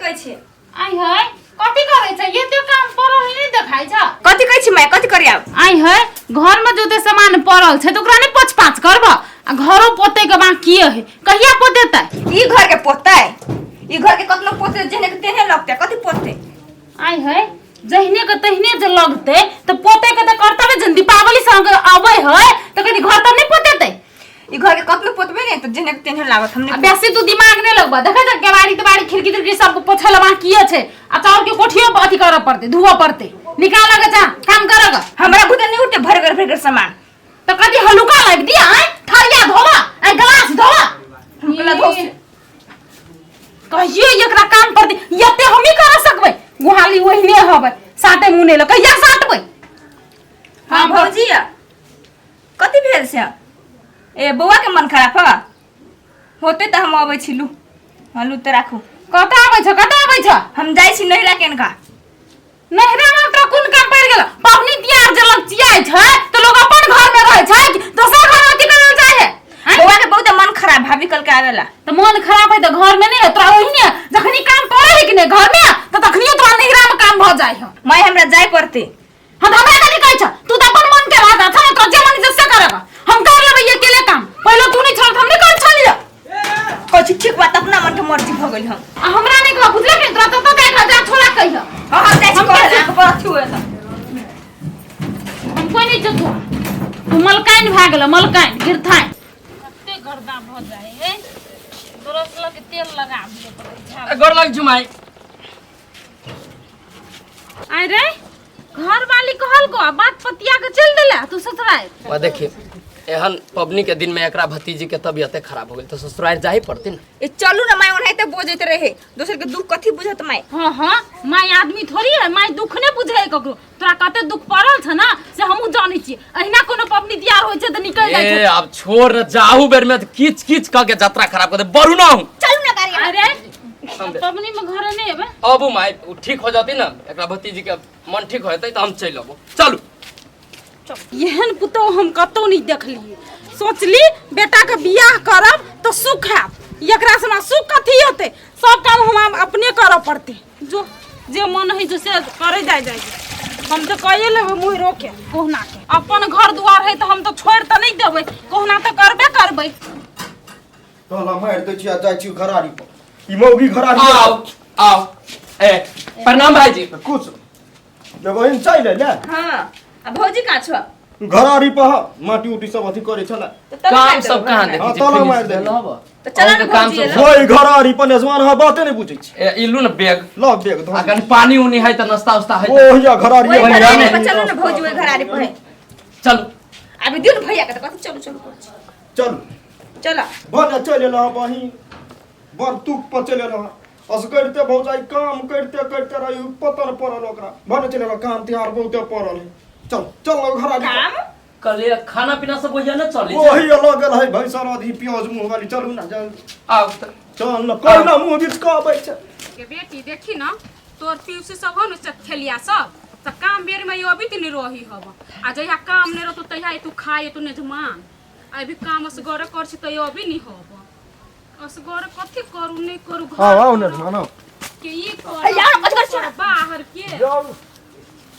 कहै छी आई है कथि करे छ ये तो काम परल ही नहीं देखाइ छ कथि कहै छी मैं कथि करिया आई है घर में जो ते सामान परल छ तो ओकरा नहीं पच पाच करब आ घरो पोते के बाकी है कहिया पोतेतै ई घर के पोतै ई घर के कतनो पोते जेने के तेने लगतै कथि पोतै आई है जहने के तहने जे लगते तो पोते के तो कर्तव्य जन दीपावली संग आवे है तो कथि घर त नहीं पोतेतै ई घर के कतनो पोतबे नहीं तो जेने के तेने लागत हमने बेसी तू दिमाग नहीं लगबा देखै त केवाड़ी तबाड़ी खिड़की तिड़की सब पोछल बाकी है आ चाउर के कोठियो अथि करब पड़ते धुआ पड़ते निकाल के जा काम करग हमरा बुते नहीं उठते भरगर सामान तो कथि हलुका लाग दिया है थरिया धोवा ए गिलास धोवा हमला धोस कहियो एकरा काम पर दे यते हम ही कर सकबै गुहाली ओहिने हबै साटे मुने ल कहिया साटबै हां भौजी कथि भेल से ए बौआ के मन खराब ह होते त हम आबै छिलु हलु त राखू कता आबै छ हम जाई छी नहिरा केनका नहिरा में तो कोन काम पड़ गेल पवनी तियार जे लग चियाय छै तो लोग अपन घर में रहै छै दोसर घर में अथि करल जाय है बौआ के बहुत मन खराब भाभी कल के आवेला तो मन खराब है तो घर में नहीं तोरा ओहिने जखनी काम पड़े है कि नहीं घर में तो तखनी तोरा नहिरा में काम भ जाय है मैं हमरा जाय पड़ते हम हमरा कथि कहै छ तू त अपन मन के बात है तो जे मन से करब हम कर लेबै अकेले काम पहले तू नहीं छोड़ हम नहीं कर छलिए कोची ठीक बात अपना मन के मर्जी भ गेल हम हमरा नहीं कह बुझले कि तोरा तो देख जा छोड़ा कहिया हां हम जाय छी कहला के पर अथु है हम कोई नहीं जतो तू मलकाइन भाग गेल मलकाइन गिरथाई कते गर्दा भ जाए है दोरस लग तेल लगा दियो पड़ै गोर लग जुमाई आय रे घर वाली कहल को बात पतिया के चल देला तू ससुराल वो देखी एहन पबनी के दिन में एकरा भतीजी के तबियत खराब हो गई तो ससुराल जाही पड़ती ना ए चलू ना मैं ओनहिते बोजैत रहे दोसर के दुख कथि बुझत मैं हां माय आदमी थोड़ी है माय दुख ने बुझे ककरो तोरा कते दुख पड़ल छ ना से हमहु जानै छी अहिना कोनो पबनी तियार होय छै त निकल जाय छै ए अब छोड़ जाहू बेर में किच किच क के यात्रा खराब कर दे बरू ना हूं चलू ना गाड़ी अरे पबनी में घर नहीं है अब माय ठीक हो जाती ना एकरा भतीजी के मन ठीक होतै त हम चल अबो चलू एहन पुतो हम कतौ नहीं देखली सोचली बेटा के बियाह करब तो सुख है एकरा से ना सुख कथि होते सब काम हम अपने करब पड़ते जो जे मन है जैसे करे जाय हम तो कहिए लेबे मुंह रोके कोहना के अपन घर द्वार है तो हम तो छोड़ त नहीं देबै कोहना तो करबे करबै तोला मार दे छिया जाय छी घरारी पर ई मौगी घरारी आओ ए प्रणाम भाईजी कुछ जब इन चाहिए ले हां अब भौजी का छ घरारी पर माटी उटी सब अथी करे छला काम सब कहां देखै छी तोला मार दे तो चला ना काम भौजी सब ओई घरारी पर नजवान ह बाते नहीं बुझै छी ए इलू ना बैग लो बैग धो अगर पानी उनी है त नाश्ता उस्ता है ओ या घरारी ओई पर घरारी पर चलो ना भौजी ओई घरारी पर चलो अभी दिन भैया के कथि चलू चल चला बन चले ला बही बर तू पर चले ला अस करते भौजाई काम करते रही पतन पड़ल ओकरा बन चले ला काम तिहार बहुते पड़ल चल चल घरारी काम कल खाना पीना सब वही ना चली वही अलग है भैंसा राधी प्याज मुंह वाली चलू ना आओ चल ना कोई ना मुंह बीच का आबै छै के बेटी देखी ना तोर पीउसी सब हो न चखेलिया सब त काम बेर में यो अभी तनी रही हब आ जहिया काम ने रहतो तहिया तू खाए तू नेजमान अभी काम असगर कर छी त यो अभी नहीं हब असगर कथि करू नहीं करू घर हां आओ ना मानो के ई कर यार मत कर बाहर के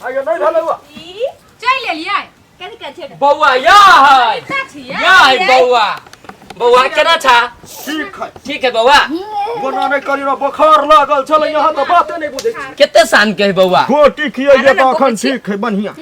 आगे नहीं धले हुआ ई चल लेलिए कथि कहै छै बौआ या है का छिया या है बौआ बौआ केना छा ठीक है बौआ बना नहीं करी ना बुखार लागल छल यहां तो बाते नहीं बुझै केते सान के है बौआ खोटी खियै ये तो अखन ठीक है बढ़िया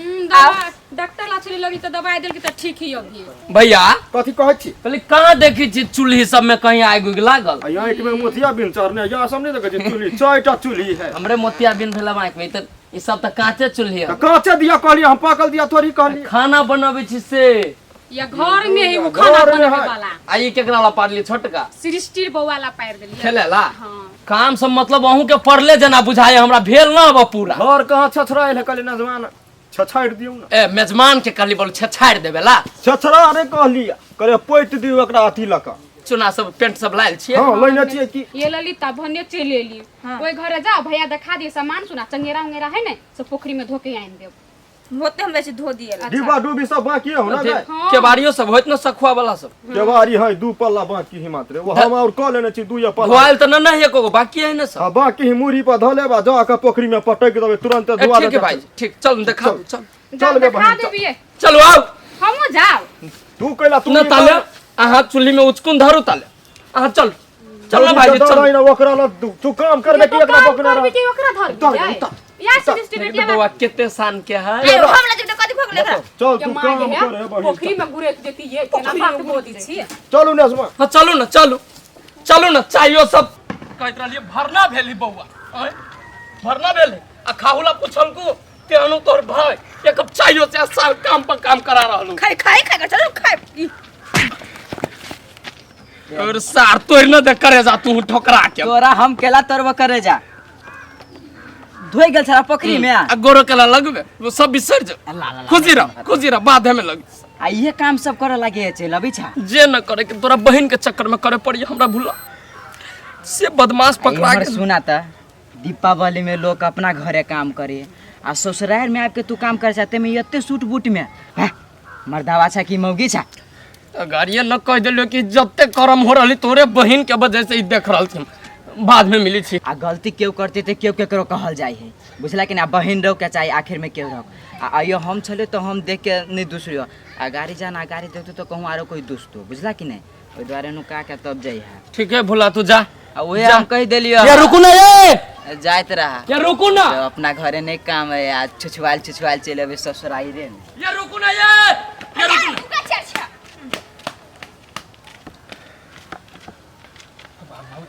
डॉक्टर लाछली लगी त दवाई देल के त ठीक ही होगी भैया कथि कहै छी कहली कहां देखी छी चूल्ही सब में कहीं आग उग लागल यहाँ एक में मोतिया बिन चढ़ने या सब नहीं देखै छी चूल्ही चारटा चूल्ही है हमरे मोतिया बिन भेला माइक में त ई सब त कांचे चूल्ही है कांचे दिया कहली हम पाकल दिया थोड़ी कहली खाना बनावे छी से या घर में ही वो खाना घर में बनवे है। वाला आई केकरा ला पारली छोटका सृष्टि बौवाला पार देलिए खेलेला हां काम सब मतलब अहू के पढ़ले जना बुझाए हमरा भेल ना अब पूरा घर कहां छछराइल है कहली नजवान छछाड़ दियौ ना ए मेजमान के कहली बोल छछाड़ देबेला छछरा रे कहली करे पोइत दियौ एकरा अथी लका चुना सब पेंट सब लायल छिए हां लइने छिए की ये ललिता भन्ने चल एली ओई घरे जाओ भैया दिखा दिए सामान सुना चंगेरा उंगेरा है ने सब पोखरी में धोके आइन देब होते हम वैसे धो दिए ला। डिब्बा डुब्बी सब बाकी हो ना गए केवाड़ियो सब होइत न सखुआ वाला सब केवारी है 2 पल्ला बाकी ही मात्र वो हम और कह लेने छी 2 पल्ला धोआल त न एको गो बाकी है न सब आ बाकी ही मुरी पर धले बा जा के पोखरी में पटक देबे तुरंत धुआ ठीक है भाई ठीक चल देखा चल चल बे खा बहन देबिए चलो आओ हमो जाओ तू कहला तू न ताले आहा चुल्ली में उचकुन धरू ताले आहा चल चल ना भाई चल ओकरा ला तू काम करबे कि एकरा बकना रह बेटी ओकरा धर जाए या सिस्टम तो बउआ केते सान के है ए हमरा जब कथि भगले एकरा चल तू काम करे बड़ी पोखरी में गुरे देती है केना बात बोली छी चलू नेसमा हां चलू न चलू न चाहियो सब कहत रहलिए भरना भेली बउआ आय भरना भेले आ खाहुला पूछल को केहनु तोर भाई एक कप चाहियो से सब काम पर काम करा रहलू खाई कर चलो खाई और सार तोर न दे करे जा तू ठोकरा के तोरा हम केला तोरब करे जा धोई गेल छरा पोखरी में आ गोरो केला लगबे वो सब बिसर जा खुशी रह बाद में लग आ ये काम सब करे लागे छै लबी छा जे न करे के तोरा बहन के चक्कर में करे पड़ी हमरा भूला से बदमाश पकड़ा हमर के सुना त दीपावली में लोग अपना घरे काम करे आ ससुराल में आके तू काम करे चाहते में एते सूट बूट में हैं मर्दावा छा की मौगी छा गाड़िया न कह दिलो कि जत्ते करम हो रहली तोरे बहन के वजह से ई देख रहल छी बाद में मिली छी आ गलती केओ करते ते केओ केकरो कहल जाय है बुझला कि ना बहन रहो के चाहे आखिर में केओ रहो आ आइयो हम छले तो हम देख के नहीं दूसरी आ गाड़ी जाना गाड़ी देखतो तो कहूँ आरो कोई दोस्तो बुझला कि नहीं ओइ द्वारे नु का के तब जाई है ठीक है भोला तू जा आ ओहे हम कह देलियो या रुकू ना ये जाइत रहा या रुकू ना तो अपना घरे नहीं काम है आज छुछवाल चले अबे ससुराई रे या रुकू ना ये रुकू ना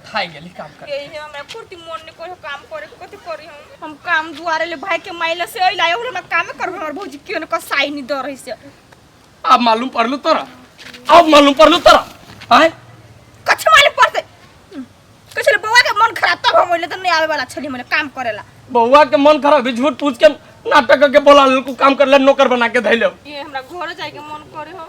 खाई गेली काम कर ए हमरा फुर्ती मन ने कोई काम करे कथि करी हम काम दुआरे ले भाई के माइला से ओइ लायो हमरा काम करब हमर भौजी केन का साई नि डर है से अब मालूम पड़लू तोरा आय कछ मालूम पड़ते कछ ले बउआ के मन खराब तब हम ओइले त नहीं आवे वाला छली मने काम करेला बउआ के मन खराब है झूठ पूछ के नाटक के बोला को काम कर ले नौकर बना के धैले ये हमरा घर जाए के मन करे हो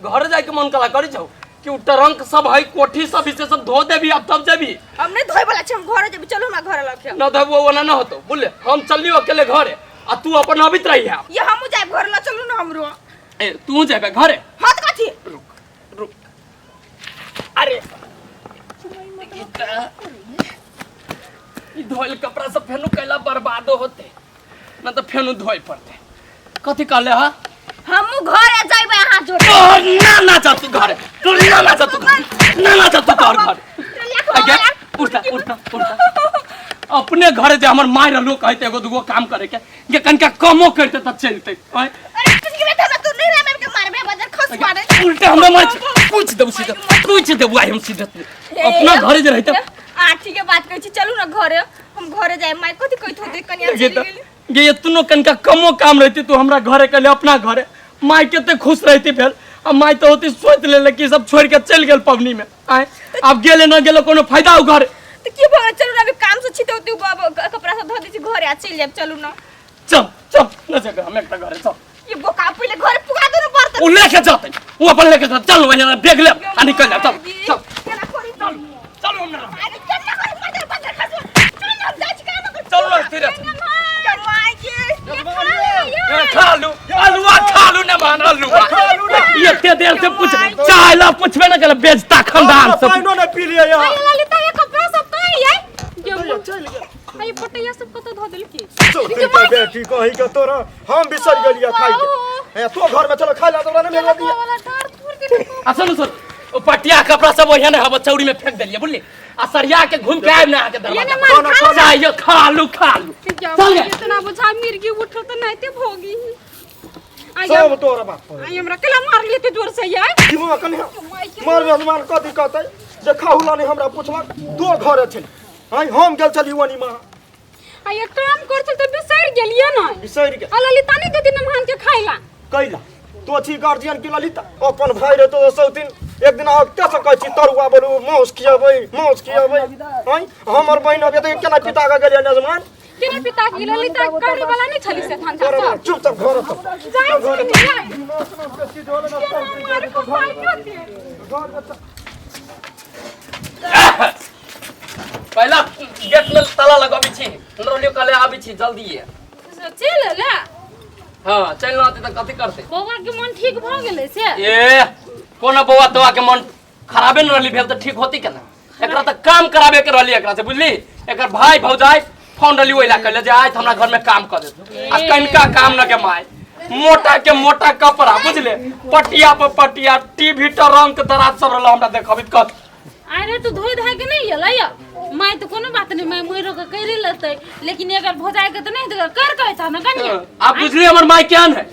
घर जाए के मन कला करी जाओ कि टरंक सब है कोठी सब इसे सब धो देबी अब तब जेबी हम नहीं धोए वाला छ हम घर जेबी चलो हमरा घर लके न धोबो वाला न होतो बोले हम चलली अकेले घरे आ तू अपन अबित रही है ये हम जाए घर न चलू न हमरो ए तू जेबे घरे हाथ कथि रुक अरे ई धोइल कपड़ा सब फेनु कैला बर्बाद होते न तो फेनु धोइ पड़ते कथि कहले हा हम घर जाइबे हाथ जोड़ ना जा तू घरे तू ना जा तू घर आगे उठा अपने घरे जे हमर माय रहलो कहते एगो दुगो काम करे के ये कनका कमो करते तब चलते ओए अरे तुझे बेटा तू नहीं रह के मारबे बजर खस मारे उल्टे हमरा मार पूछ देबू आई हम सीधे अपना घरे जे रहते ठीक है बात कहै छी चलू ना घरे हम घरे जाए माय कथि कहत होते कनिया चली गेली ये इतनो कनका कमो काम रहती तू हमरा घरे के ले अपना घरे माय केते खुश रहती फेर अब माय तो होती सोच ले कि सब छोड़ के चल गेल पवनी में आए अब गेले न गेले कोनो फायदा हो घर तो की भगा चलू ना अभी काम से छिते होती कपड़ा सब धो दी छी घरे आ चल जाब चलू ना चल न जगह हम एकटा घरे चल ये बोका पहले घरे पुगा दो ना बर्तन उ लेके जाते वो अपन लेके जा चल वहां देख ले आ निकल जा चल केना करी चल चलो हमरा अरे केना करी बजर खस चल ना जा छी काम कर चल ना तेरे माय के खा लू ना मान लू ये ते देर से पूछ चाहला पूछबे ना कल बेचता खानदान सब पाइनो ने पी लिया यार ललिता ये कपड़ा सब कहीं है चल गया आई पटैया सब कत धो देल की सोती तो बेटी कहीं के तोरा हम बिसर गेलिया खाई के तो घर में चलो खा ला तोरा ने मेरा दिया वाला डार थूर के सुन ओ पटिया कपड़ा सब ओहिया ने हवा चौड़ी में फेंक देलिए बुझली आ सरिया के घूम के आइब ना आके दरवाजा चाहिए खा लू चल इतना बुझा मिर्गी उठो तो नहीं ते भोगी सब तोरा बात आई हमरा कला मार लिए ते जोर से यार दिमाग कने मार कथि कहतै जे खाहुला ने हमरा पूछला तो घरे छै हां हम गेल चली वनी मां आई काम करछल त बिसर गेलिए ना बिसर गेल आ ललिता ने दे दिन मान के खाइला कैला तो छी गार्जियन की ललिता अपन भाई रे तो सब दिन एक दिन आके से कहै छी तरुआ बोलू मौस खियाबै हां हमर बहिन अबे त केना पिता का गेलिया नजमान केना पिता की ललिता करे वाला नहीं छली से थान था चुपचाप घर तो पहला गेट में ताला लगाबी छी नरोलियो काले आबी छी जल्दी है चल ला हाँ चल ना आते तो कथी करते बौआ के मन ठीक भ गेलै से ए कोनो बौआ तोआ के मन खराबे न रहली भेल तो ठीक होती केना एकरा तो काम कराबे के रहली एकरा से बुझली एकर भाई भौजाई फोन रहली ओइला कहले जे आज हमरा घर में काम कर दे आ कनका काम न के माय मोटा के मोटा कपड़ा बुझले पटिया पर पटिया टीवी टरंक दराज सब रहल हमरा देखबित कत अरे तू धोई धाय के नहीं अलै मैं तो कोनो बात नहीं मैं मोइरो के कइरे लेतै लेकिन अगर भौजाई के तो नहीं तो कर कहता ना कन्या आप बुझली हमर माय केहन है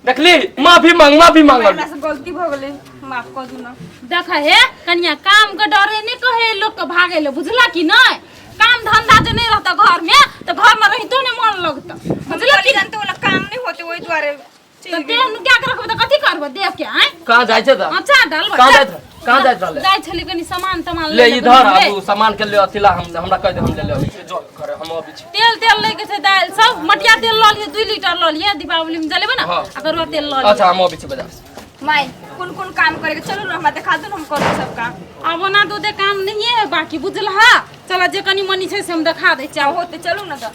देखली माफी मांगल हमरा से गलती भ गेलै माफ कर दू ना देख हे कन्या काम के डरे नहीं कहे लोग के भागे ले बुझला कि नहीं काम धंधा जो नहीं रहता घर में तो घर में रही तो नहीं मन लगता बुझला कि जानते वाला काम नहीं होते वही द्वारे तो ते नु क्या करब तो कथी करब देख के आए कहां जाय छै त अच्छा डाल कहां जाय रहले जाय छली कनी सामान तमान ले इधर आबू सामान के ले अथिला हमरा कह दे हम ले ले जो करे हम अभी छी तेल ले के छै दाल सब मटिया तेल ल लिए 2 लीटर ल लिए दीपावली में जलेबे ना अगर वो तेल ल लिए अच्छा हम अभी छी बाजार माई कौन काम करेगा चलो ना हमरा दिखा दो ना हम करो सब काम अब ना तो दे काम नहीं है बाकी बुझल हा चला जे कनी मनी छै से हम दिखा दे चाहो होते चलो ना तो